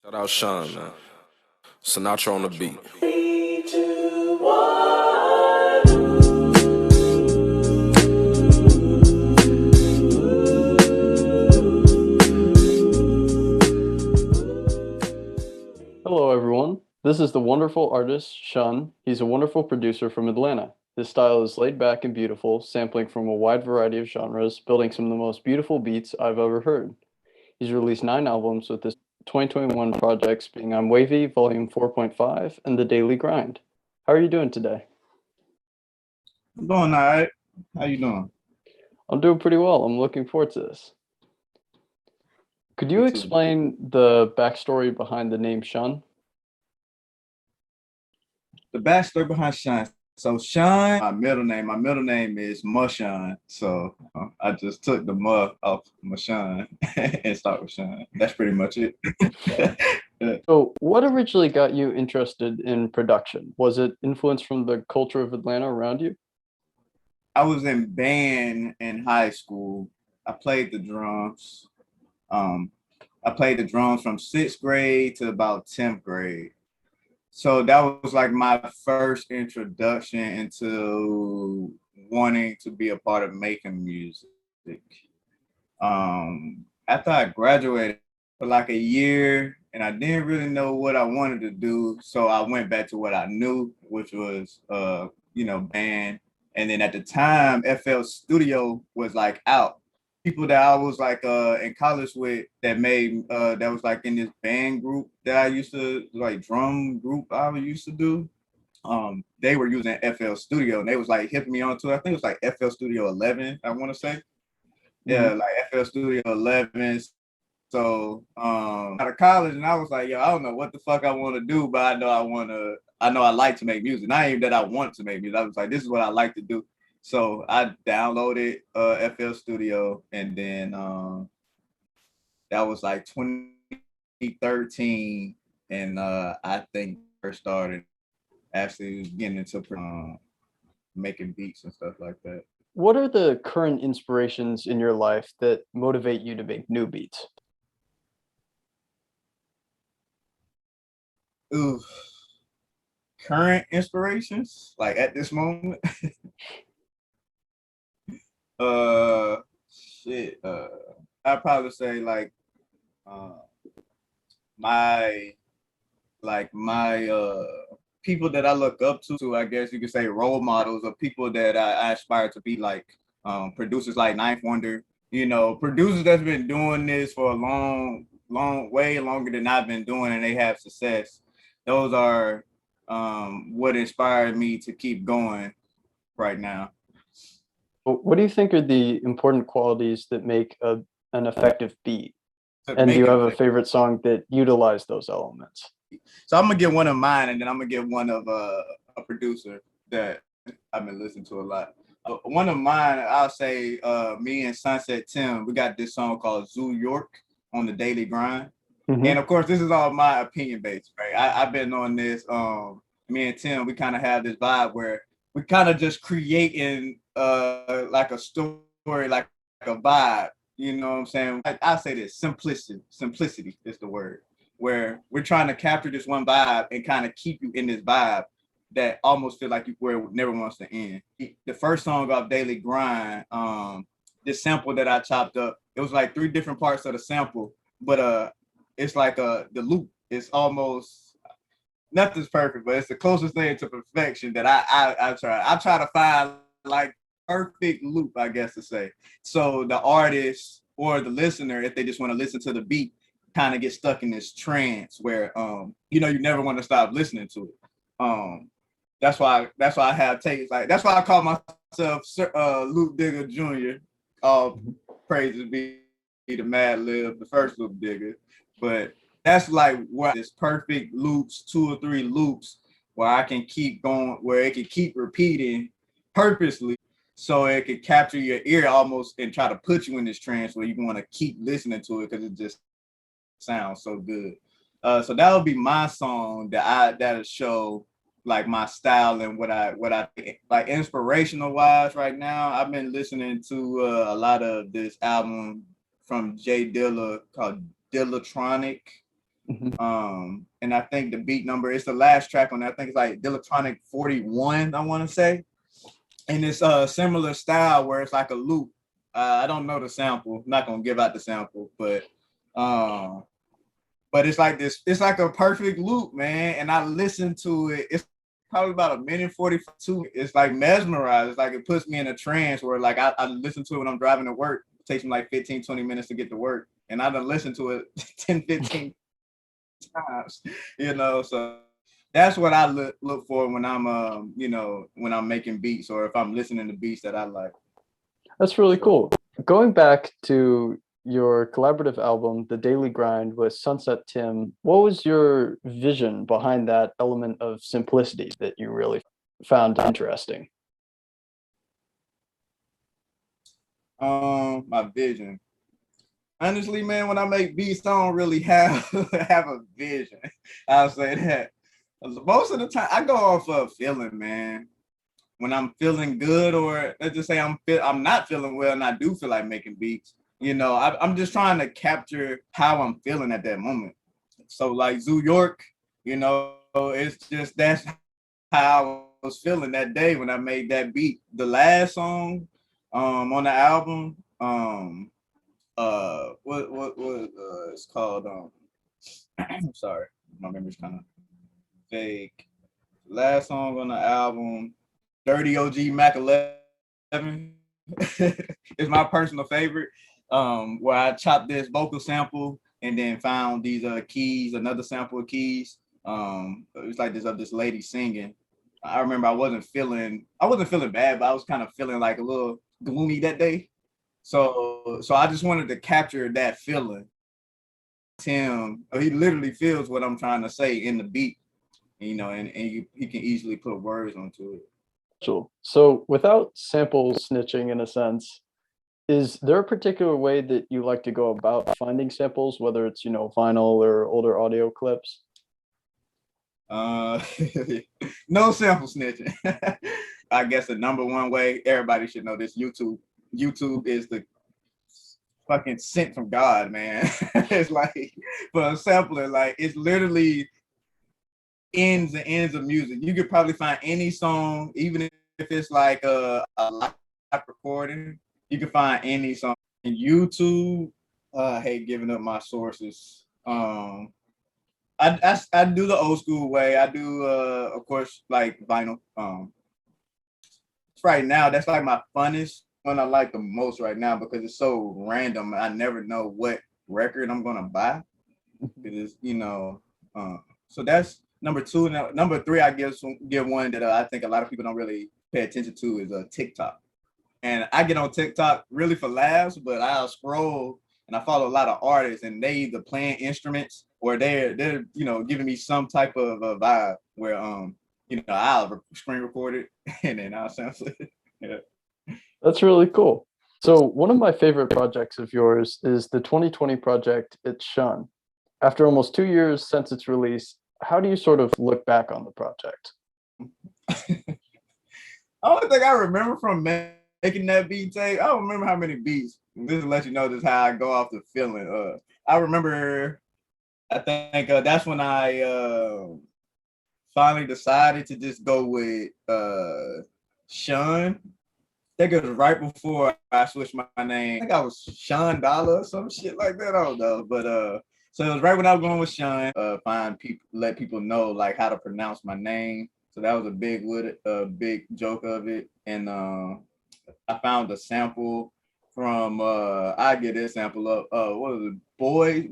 Shout out Sean, man. Sinatra on the beat. Three, two, one. Hello, everyone. This is the wonderful artist, Sean. He's a wonderful producer from Atlanta. His style is laid back and beautiful, sampling from a wide variety of genres, building some of the most beautiful beats I've ever heard. He's released 9 albums with his 2021 projects being on Wavy, Volume 4.5, and The Daily Grind. How are you doing today? I'm doing all right. How you doing? I'm doing pretty well. I'm looking forward to this. Could you Me too. explain the backstory behind the name Sean? The backstory behind Sean. So Sean, my middle name is Mushan. So I just took the mu off Mushan and start with Sean. That's pretty much it. So, what originally got you interested in production? Was it influence from the culture of Atlanta around you? I was in band in high school. I played the drums. Um, I played the drums from 6th grade to about 10th grade. So that was like my first introduction into wanting to be a part of making music. After I graduated for like a year and I didn't really know what I wanted to do. So I went back to what I knew, which was band. And then at the time, FL Studio was like out. People that I was like in college with that was like in this band group that I used to like drum group I used to do. They were using FL Studio and they was like hipping me onto it. I think it was like FL Studio 11, I want to say. Yeah, like FL Studio 11. So out of college, and I was like, yo, I don't know what the fuck I want to do, but I know I like to make music. Not even that I want to make music. I was like, this is what I like to do. So I downloaded FL Studio, and then that was like 2013, and I think first started actually getting into making beats and stuff like that. What are the current inspirations in your life that motivate you to make new beats? Ooh, current inspirations like at this moment. uh Shit. I'd probably say like uh my my people that I look up to, I guess you could say role models of people that I aspire to be like. Producers like Ninth Wonder, producers that's been doing this for a way longer than I've been doing, and they have success. Those are what inspired me to keep going right now. What do you think are the important qualities that make an effective beat? To And do make you it have a effective. favorite song that utilize those elements? So I'm gonna get one of mine, and then I'm gonna get one of a producer that I've been listening to a lot. One of mine, I'll say, me and Sunset Tim, we got this song called Zoo York on the Daily Grind. And Mhm. of course, this is all my opinion based, right? I've been on this. Me and Tim, we kind of have this vibe where we kind of just creating like a story, like a vibe. You know what I'm saying? I say this simplicity is the word. Where we're trying to capture this one vibe and kind of keep you in this vibe that almost feel like where it never wants to end. The first song off Daily Grind, this sample that I chopped up, it was like 3 different parts of the sample, but it's like the loop. It's almost nothing's perfect, but it's the closest thing to perfection that I try. I try to find like perfect loop, I guess to say. So the artist or the listener, if they just want to listen to the beat, kind of get stuck in this trance where you never want to stop listening to it. That's why I have takes like that's why I call myself Luke Digger Jr. All praises be the Mad Lib, the first Luke Digger. But that's like what this perfect loops, 2 or 3 loops where I can keep going, where it can keep repeating purposely so it can capture your ear almost and try to put you in this trance where you want to keep listening to it because it just sounds so good. So that would be my song that'll show like my style and what I like inspirational wise right now. I've been listening to a lot of this album from Jay Dilla called Dillatronic. And I think the beat number is the last track on that. I think it's like Electronic 41, I want to say. And it's a similar style where it's like a loop. I don't know the sample. I'm not gonna give out the sample, but it's like this. It's like a perfect loop, man. And I listen to it. It's probably about a minute 42. It's like mesmerized. It's like it puts me in a trance where like I listen to it when I'm driving to work. It takes me like 15, 20 minutes to get to work. And I done listened to it 10, 15 times, so that's what I look for when I'm when I'm making beats or if I'm listening to beats that I like. That's really cool. Going back to your collaborative album, The Daily Grind with Sunset Tim, what was your vision behind that element of simplicity that you really found interesting? My vision. Honestly, man, when I make beats, I don't really have have a vision. I'll say that. Most of the time, I go off of feeling, man. When I'm feeling good, or let's just say I'm not feeling well, and I do feel like making beats. I'm just trying to capture how I'm feeling at that moment. So like Zoo York, it's just that's how I was feeling that day when I made that beat. The last song, on the album, what it's called, I'm sorry, my memory's kind of vague. Last song on the album, Dirty OG Mac 11 is my personal favorite, where I chopped this vocal sample and then found these keys, another sample of keys. It was like this lady singing. I remember I wasn't feeling bad, but I was kind of feeling like a little gloomy that day. So I just wanted to capture that feeling. Tim, he literally feels what I'm trying to say in the beat, and he can easily put words onto it. So without sample snitching in a sense, is there a particular way that you like to go about finding samples, whether it's, vinyl or older audio clips? No sample snitching. I guess the number one way, everybody should know this, YouTube. YouTube is the fucking sent from God, man. It's like for a sampler, like it's literally ends and ends of music. You could probably find any song, even if it's like a live recording, you can find any song. In YouTube, I hate giving up my sources. I do the old school way. I do of course like vinyl. Right now, that's like my funnest one I like the most right now because it's so random. I never know what record I'm gonna buy. Because so that's number two. Now, number three, I give one that I think a lot of people don't really pay attention to is TikTok. And I get on TikTok really for laughs, but I'll scroll and I follow a lot of artists, and they either playing instruments or they're giving me some type of a vibe where I'll screen record it and then I'll sample it. Yeah. That's really cool. So one of my favorite projects of yours is the 2020 project, It's Shun. After almost 2 years since its release, how do you sort of look back on the project? Only thing I remember from making that beat tape, I don't remember how many beats. This to let you know just how I go off the feeling. I remember, I think that's when I finally decided to just go with Shun. I think it was right before I switched my name. I think I was Sean Dollar or some shit like that. I don't know. But so it was right when I was going with Sean, find people, let people know like how to pronounce my name. So that was a big joke of it. And I found a sample from I get this sample of what was it? Boys.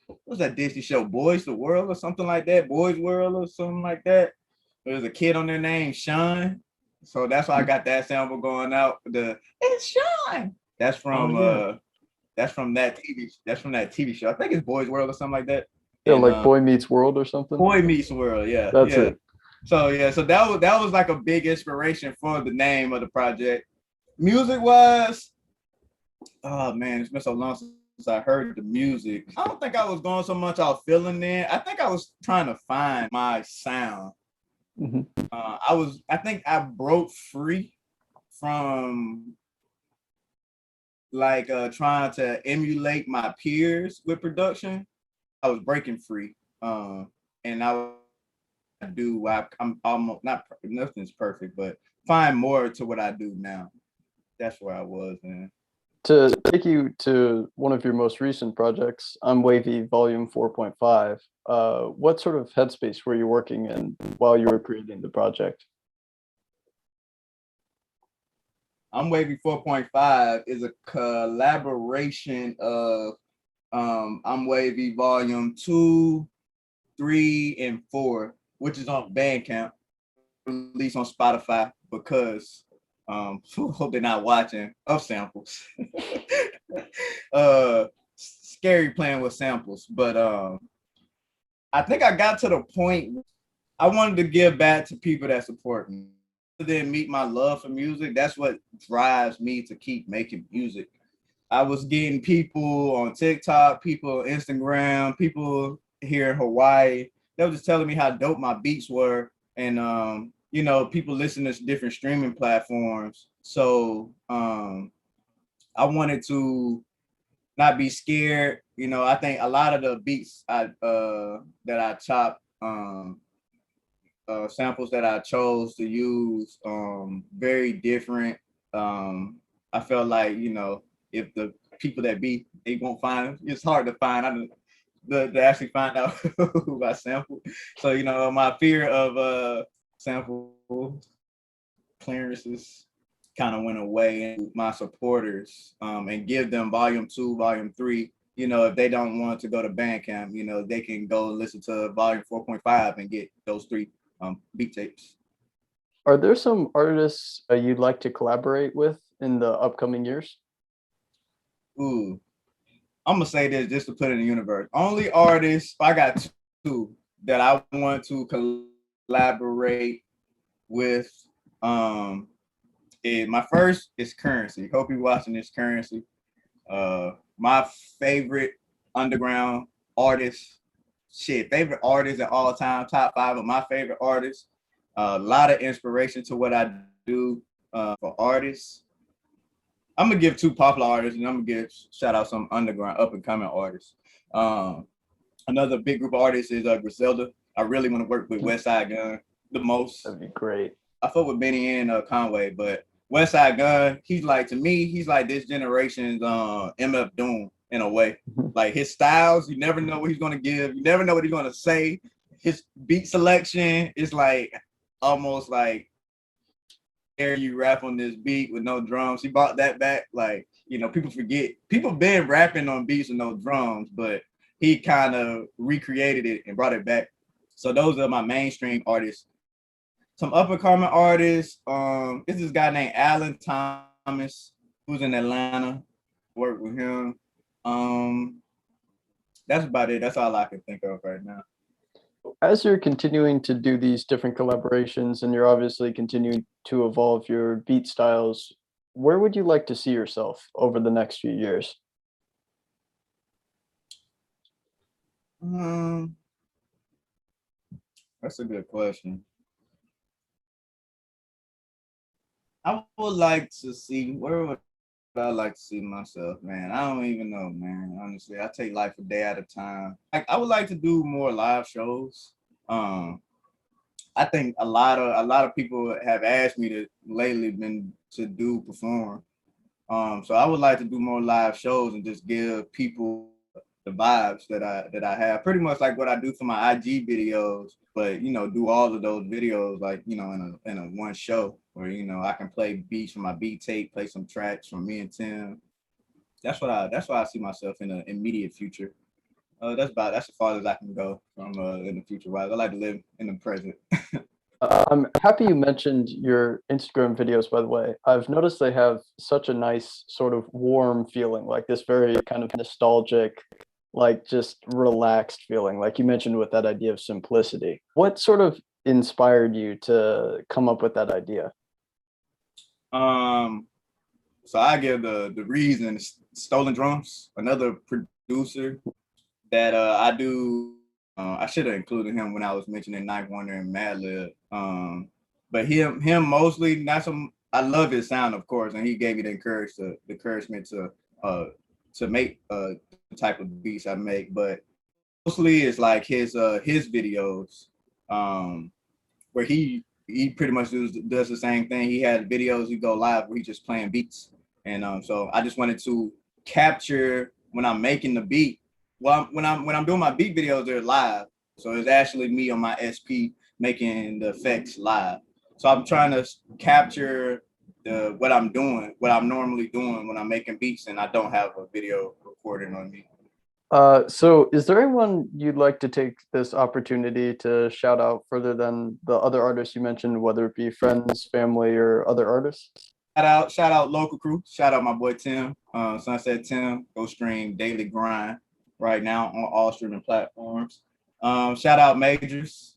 What was that Disney show? Boys the World or something like that? Boys World or something like that. There's a kid on there named Sean. So that's why I got that sample going out. It's Sean. That's from that TV show. I think it's Boys World or something like that. Yeah, and, like Boy Meets World or something. Boy Meets World, yeah. That's it. So that was like a big inspiration for the name of the project. Music wise, oh man, it's been so long since I heard the music. I don't think I was going so much off feeling then. I think I was trying to find my sound. Mm-hmm. I think I broke free from like trying to emulate my peers with production. was breaking free, and I'm almost not nothing's perfect, but find more to what I do now. That's where I was, man. To take you to one of your most recent projects, I'm Wavy Volume 4.5, what sort of headspace were you working in while you were creating the project? I'm Wavy 4.5 is a collaboration of I'm Wavy Volume 2, 3, and 4, which is on Bandcamp, released on Spotify because hope they're not watching of samples. Scary playing with samples, but I think I got to the point I wanted to give back to people that support me. Then meet my love for music. That's what drives me to keep making music. I was getting people on TikTok, people on Instagram, people here in Hawaii. They were just telling me how dope my beats were. And you know, people listen to different streaming platforms. So I wanted to not be scared. You know, I think a lot of the beats that I chopped, samples that I chose to use, very different. I felt like, you know, if the people that they won't find, it's hard to find. To actually find out who I sampled. So, you know, my fear of sample clearances kind of went away, and my supporters, and give them volume 2, volume 3. You know, if they don't want to go to Bandcamp, you know, they can go listen to volume 4.5 and get those 3 beat tapes. Are there some artists you'd like to collaborate with in the upcoming years? Ooh, I'm gonna say this just to put it in the universe. Only artists, I got 2 that I want to collaborate with. My first is Currency. Hope you're watching this, Currency. My favorite underground artist, favorite artist at all time, top 5 of my favorite artists. A lot of inspiration to what I do for artists. I'm gonna give 2 popular artists, and I'm gonna shout out some underground up and coming artists. Another big group of artists is Griselda. I really want to work with Westside Gunn the most. That'd be great. I fuck with Benny and Conway, but Westside Gunn, he's like, to me, he's like this generation's MF Doom in a way. Like his styles, you never know what he's gonna give. You never know what he's gonna say. His beat selection is like almost like you rap on this beat with no drums. He brought that back. Like, you know, people forget. People been rapping on beats with no drums, but he kind of recreated it and brought it back. So those are my mainstream artists. Some up and coming artists. It's this guy named Alan Thomas, who's in Atlanta. Work with him. That's about it. That's all I can think of right now. As you're continuing to do these different collaborations and you're obviously continuing to evolve your beat styles, where would you like to see yourself over the next few years? That's a good question. I would like to see, where would I like to see myself, man? I don't even know, man. Honestly, I take life a day at a time. Like, I would like to do more live shows. I think a lot of people have asked me to lately to perform. So I would like to do more live shows and just give people the vibes that I have, pretty much like what I do for my IG videos, but you know, do all of those videos like, you know, in a one show where, you know, I can play beats from my beat tape, play some tracks from me and Tim. That's why I see myself in the immediate future. That's as far as I can go from in the future wise. I like to live in the present. I'm happy you mentioned your Instagram videos, by the way. I've noticed they have such a nice sort of warm feeling, like this very kind of nostalgic, like just relaxed feeling, like you mentioned with that idea of simplicity. What sort of inspired you to come up with that idea? So I give the reason, Stolen Drums, another producer that I do. I should have included him when I was mentioning Ninth Wonder and Madlib. But him mostly, not some. I love his sound, of course, and he gave me the encouragement to make the type of beats I make. But mostly is like his videos, where he pretty much does the same thing. He has videos, he go live where he's just playing beats. And so I just wanted to capture when I'm making the beat. Well, when I'm doing my beat videos, they're live. So it's actually me on my SP making the effects live. So I'm trying to capture what I'm doing, what I'm normally doing when I'm making beats and I don't have a video recording on me. So is there anyone you'd like to take this opportunity to shout out further than the other artists you mentioned, whether it be friends, family, or other artists? Shout out local crew. Shout out my boy Tim, Sunset Tim. Go stream Daily Grind right now on all streaming platforms. Shout out Majors.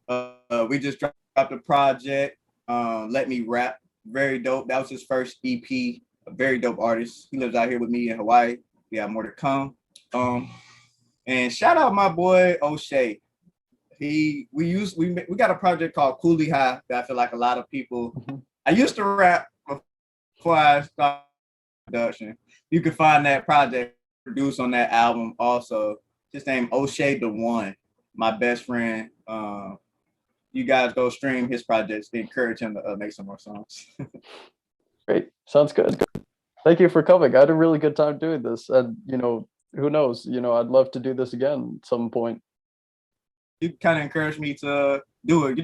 We just dropped a project, Let Me Rap. Very dope. That was his first EP. A very dope artist. He lives out here with me in Hawaii. We have more to come. And shout out my boy O'Shea. We got a project called Coolie High that I feel like a lot of people. I used to rap before I started production. You can find that project produced on that album also. His name O'Shea the One, my best friend. You guys go stream his projects to encourage him to make some more songs. Great, sounds good. Thank you for coming. I had a really good time doing this, and who knows? I'd love to do this again at some point. You kind of encouraged me to do it.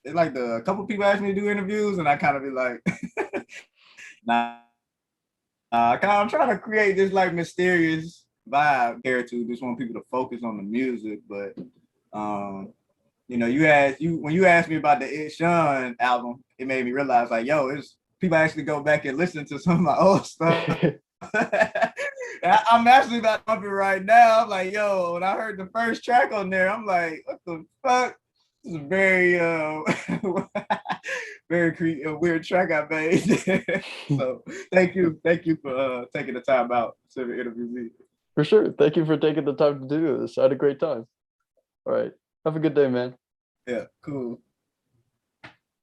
A couple people asked me to do interviews, and I kind of be like, nah. I'm trying to create this like mysterious vibe here to just want people to focus on the music. But when you asked me about the Ed Sheeran album, it made me realize like, yo, it's people actually go back and listen to some of my old stuff. I'm actually about to pump it right now. I'm like, yo, when I heard the first track on there, I'm like, what the fuck? This is a very very weird track I made. So thank you for taking the time out to interview me. For sure. Thank you for taking the time to do this. I had a great time. All right. Have a good day, man. Yeah, cool.